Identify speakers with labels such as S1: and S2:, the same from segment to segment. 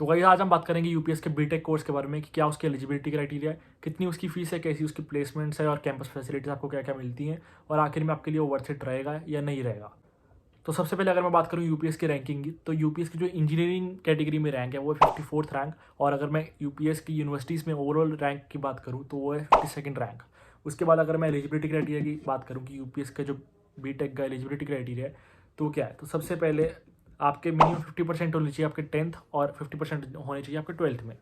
S1: तो गाइस आज हम बात करेंगे यूपीएस के बीटेक कोर्स के बारे में कि क्या उसकी एलिजिबिलिटी क्राइटेरिया है, कितनी उसकी फीस है, कैसी उसकी प्लेसमेंट्स है और कैंपस फैसिलिटीज़ आपको क्या क्या मिलती हैं और आखिर में आपके लिए वर्थ इट रहेगा या नहीं रहेगा। तो सबसे पहले अगर मैं बात करूँ यूपीएस की रैंकिंग की, तो यूपीएस की जो इंजीनियरिंग कैटेगरी में रैंक है वो है 54th रैंक। और अगर मैं यूपीएस की यूनिवर्सिटीज़ में ओवरऑल रैंक की बात करूँ तो वो है 52nd रैंक। उसके बाद अगर मैं एलिजिबिलिटी क्राइटेरिया की बात करूँ कि यूपीएस का जो बीटेक का एलिजिबिलिटी क्राइटेरिया है तो वो क्या है, तो सबसे पहले आपके मिनिमम 50% होनी चाहिए आपके 10th और 50% होने चाहिए आपके 12th में।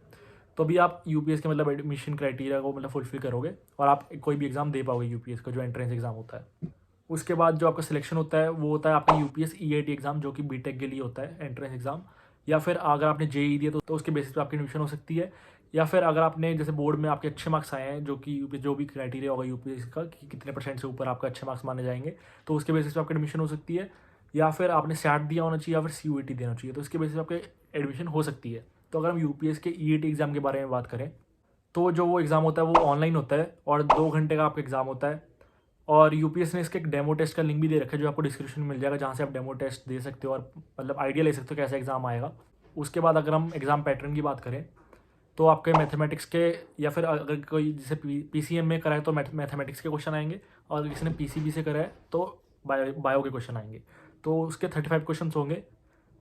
S1: तो अभी आप यूपीएस के मतलब एडमिशन क्राइटेरिया को मतलब फुलफिल करोगे और आप कोई भी एग्ज़ाम दे पाओगे यूपीएस का जो एंट्रेंस एग्ज़ाम होता है। उसके बाद जो आपका सिलेक्शन होता है वो होता है आपका यूपीएस ईआईटी एग्ज़ाम, जो कि बीटेक के लिए होता है एंट्रेंस एग्ज़ाम। या फिर अगर आपने जेई दिया तो उसके बेसिस पे आपकी एडमिशन हो सकती है। या फिर अगर आपने जैसे बोर्ड में आपके अच्छे मार्क्स आए हैं, जो कि यूपी जो भी क्राइटेरिया होगा यूपीएस का कि कितने परसेंट से ऊपर आपका अच्छे मार्क्स माने जाएंगे, तो उसके बेसिस पे आपकी एडमिशन हो सकती है। या फिर आपने सैट दिया होना चाहिए या फिर सीयूईटी देना चाहिए, तो इसके बेसिस पे आपके एडमिशन हो सकती है। तो अगर हम यूपीएस के ईआईटी एग्ज़ाम के बारे में बात करें तो जो वो एग्ज़ाम होता है वो ऑनलाइन होता है और 2 घंटे का आपका एग्ज़ाम होता है। और यूपीएस ने इसके एक डेमो टेस्ट का लिंक भी दे रखा है जो आपको डिस्क्रिप्शन में मिल जाएगा, जहाँ से आप डेमो टेस्ट दे सकते हो और मतलब आइडिया ले सकते हो कैसा एग्ज़ाम आएगा। उसके बाद अगर हम एग्ज़ाम पैटर्न की बात करें तो आपके मैथमेटिक्स के या फिर अगर कोई जैसे पीसीएम में करा है तो मैथमेटिक्स के क्वेश्चन आएंगे, और अगर किसी ने पीसीबी से करा है तो बायो के क्वेश्चन आएंगे। तो उसके 35 क्वेश्चन होंगे।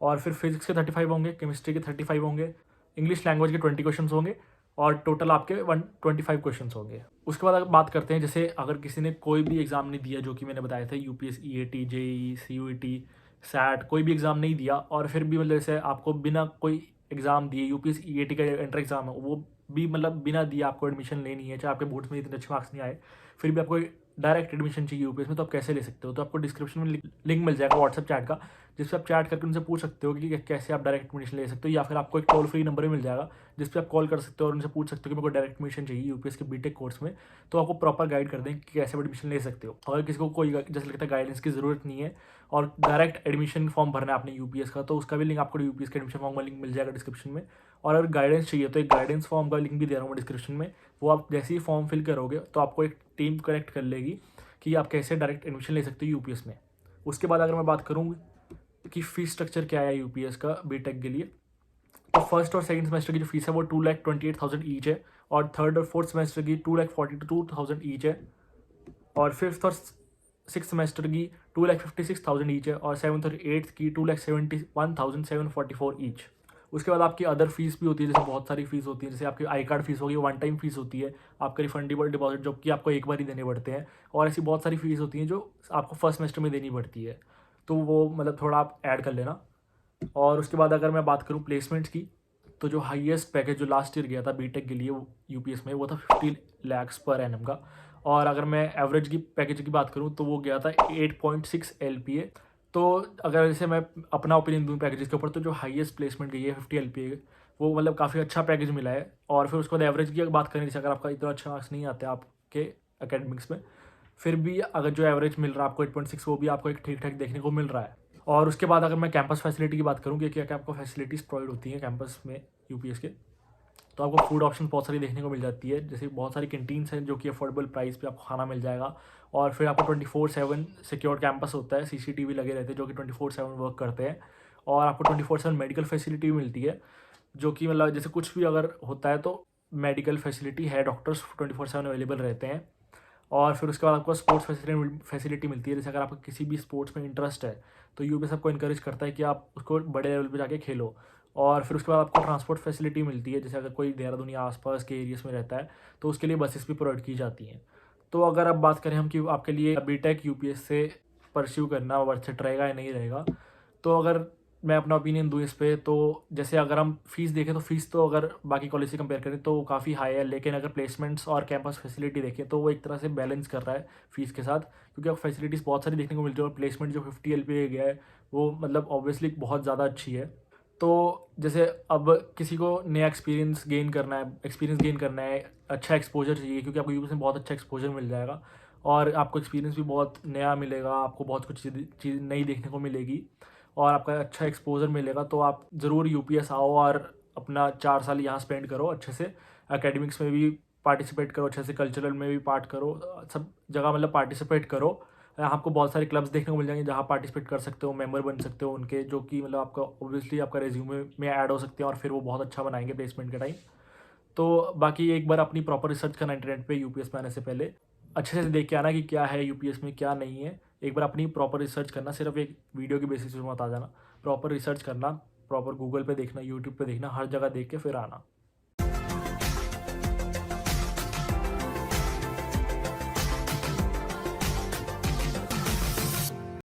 S1: और फिर फिजिक्स के 35 होंगे, केमिस्ट्री के 35 होंगे, इंग्लिश लैंग्वेज के 20 क्वेश्चन होंगे और टोटल आपके 125 क्वेश्चन होंगे। उसके बाद अगर बात करते हैं जैसे अगर किसी ने कोई भी एग्ज़ाम नहीं दिया, जो कि मैंने बताया था UPS EAT JE CUET SAT, कोई भी एग्ज़ाम नहीं दिया और फिर भी मतलब जैसे आपको बिना कोई एग्ज़ाम दिए यूपीएस ईएटी का एंट्रेंस एग्ज़ाम है वो भी मतलब बिना दिए आपको एडमिशन लेनी है, चाहे आपके बोर्ड्स में इतने अच्छे मार्क्स नहीं आए, फिर भी आपको डायरेक्ट एडमिशन चाहिए यूपीएस में, तो आप कैसे ले सकते हो। तो आपको डिस्क्रिप्शन में लिंक मिल जाएगा व्हाट्सएप चैट का, जिसपे आप चैट करके उनसे पूछ सकते हो कि कैसे आप डायरेक्ट एडमिशन ले सकते हो। या फिर आपको एक टोल फ्री नंबर भी मिल जाएगा जिस पे आप कॉल कर सकते हो और उनसे पूछ सकते हो कि मेरे को डायरेक्ट एडमिशन चाहिए यूपीएस के बीटेक कोर्स में, तो आपको प्रॉपर गाइड कर देंगे कि कैसे एडमिशन ले सकते हो। अगर किसी को कोई जैसे लगता है गाइडेंस की ज़रूरत नहीं है और डायरेक्ट एडमिशन फॉर्म भरना है आपने यूपीएस का, तो उसका भी लिंक आपको यूपीएस के एडमिशन फॉर्म का लिंक मिल जाएगा डिस्क्रिप्शन में। और अगर गाइडेंस चाहिए तो एक गाइडेंस फॉर्म का लिंक भी दे रहा हूँ मैं डिस्क्रिप्शन में, वो आप जैसे ही फॉर्म फिल करोगे तो आपको एक टीम कनेक्ट कर लेगी कि आप कैसे डायरेक्ट एडमिशन ले सकते हो यूपीएस में। उसके बाद अगर मैं बात करूँ कि फ़ीस स्ट्रक्चर क्या है यूपीएस का बीटेक के लिए, तो फर्स्ट और सेकंड सेमेस्टर की जो फीस है वो 2,28,000 ईच है, और थर्ड और फोर्थ सेमेस्टर की 2,42,000 ईच है, और फिफ्थ और सिक्स सेमेस्टर की 2,56,000 ईच है, और सेवन्थ और एट्थ की 2,71,744 ईच। उसके बाद आपकी अदर फीस भी होती है, जैसे बहुत सारी फीस होती है, जैसे आपकी आई कार्ड फीस होगी, वन टाइम फीस होती है, आपका रिफंडेबल डिपॉजिट जो कि आपको एक बार ही देने पड़ते हैं, और ऐसी बहुत सारी फीस होती हैं जो आपको फर्स्ट सेमेस्टर में देनी पड़ती है, तो वो मतलब थोड़ा आप ऐड कर लेना। और उसके बाद अगर मैं बात करूँ प्लेसमेंट्स की, तो जो हाईएस्ट पैकेज जो लास्ट ईयर गया था बीटेक के लिए यूपीएस में वो था 50 lakhs पर एनम का। और अगर मैं एवरेज की पैकेज की बात करूँ तो वो गया था 8.6 LPA। तो अगर जैसे मैं अपना ओपिनियन दूँ पैकेजेस के ऊपर, तो जो हाईएस्ट प्लेसमेंट गई है 50 LPA, वो मतलब काफ़ी अच्छा पैकेज मिला है। और फिर उसके बाद एवरेज की अगर बात करें, जैसे अगर आपका इतना अच्छा मार्क्स नहीं आते आपके अकेडमिक्स में, फिर भी अगर जो एवरेज मिल रहा है आपको 8.6, वो भी आपको एक ठीक ठाक देखने को मिल रहा है। और उसके बाद अगर मैं कैंपस फैसिलिटी की बात करूँ कि क्या क्या आपको फैसिलिटीज़ प्रोवाइड होती हैं कैंपस में यूपीएस के, तो आपको फूड ऑप्शन बहुत सारी देखने को मिल जाती है, जैसे बहुत सारी कैंटीन्स हैं जो कि अफोर्डेबल प्राइस पे आपको खाना मिल जाएगा। और फिर आपको 24/7 सिक्योर्ड कैंपस होता है, सीसीटीवी लगे रहते हैं जो कि 24/7 वर्क करते हैं। और आपको 24/7 मेडिकल फैसिलिटी भी मिलती है, जो कि मतलब जैसे कुछ भी अगर होता है तो मेडिकल फैसिलिटी है, डॉक्टर्स 24/7 अवेलेबल रहते हैं। और फिर उसके बाद आपको स्पोर्ट्स फैसिलिटी मिलती है, जैसे अगर आपको किसी भी स्पोर्ट्स में इंटरेस्ट है तो यूपीएस आपको इनकरेज करता है कि आप उसको बड़े लेवल पे जाके खेलो। और फिर उसके बाद आपको ट्रांसपोर्ट फैसिलिटी मिलती है, जैसे अगर कोई देहरादून या आसपास के एरियाज में रहता है तो उसके लिए बसेस भी प्रोवाइड की जाती हैं। तो अगर अब बात करें हम कि आपके लिए बीटेक यूपीएस से परस्यू करना वर्थ इट रहेगा या नहीं रहेगा, तो अगर मैं अपना ओपिनियन दूँ इस पे, तो जैसे अगर हम फीस देखें तो फीस तो अगर बाकी कॉलेज से कंपेयर करें तो काफ़ी हाई है, लेकिन अगर प्लेसमेंट्स और कैंपस फैसिलिटी देखें तो वो एक तरह से बैलेंस कर रहा है फीस के साथ, क्योंकि अब फैसिलिटीज़ बहुत सारी देखने को मिलती है और प्लेसमेंट जो 50 LPA गया है वो मतलब ऑब्वियसली बहुत ज़्यादा अच्छी है। तो जैसे अब किसी को नया एक्सपीरियंस गेन करना है, अच्छा एक्सपोजर चाहिए, क्योंकि आपको यूपी में बहुत अच्छा एक्सपोजर मिल जाएगा और आपको एक्सपीरियंस भी बहुत नया मिलेगा, आपको बहुत कुछ चीज़ नई देखने को मिलेगी और आपका अच्छा एक्सपोजर मिलेगा। तो आप ज़रूर यूपीएस आओ और अपना 4 साल यहाँ स्पेंड करो अच्छे से, एकेडमिक्स में भी पार्टिसिपेट करो अच्छे से, कल्चरल में भी पार्ट करो, सब जगह मतलब पार्टिसिपेट करो यहाँ आपको बहुत सारे क्लब्स देखने को मिल जाएंगे जहाँ पार्टिसिपेट कर सकते हो, मेंबर बन सकते हो उनके, जो कि मतलब आपका ऑब्वियसली आपका रेज्यूमे में ऐड हो सकते हैं और फिर वो बहुत अच्छा बनाएंगे प्लेसमेंट के टाइम। तो बाकी एक बार अपनी प्रॉपर रिसर्च करना इंटरनेट पे यूपीएस में आने से पहले, अच्छे से देख के आना कि क्या है यूपीएस में क्या नहीं है। एक बार अपनी प्रॉपर रिसर्च करना, सिर्फ एक वीडियो की बेसिस पे मत आ जाना, प्रॉपर रिसर्च करना, प्रॉपर गूगल पे देखना, यूट्यूब पे देखना, हर जगह देख के फिर आना।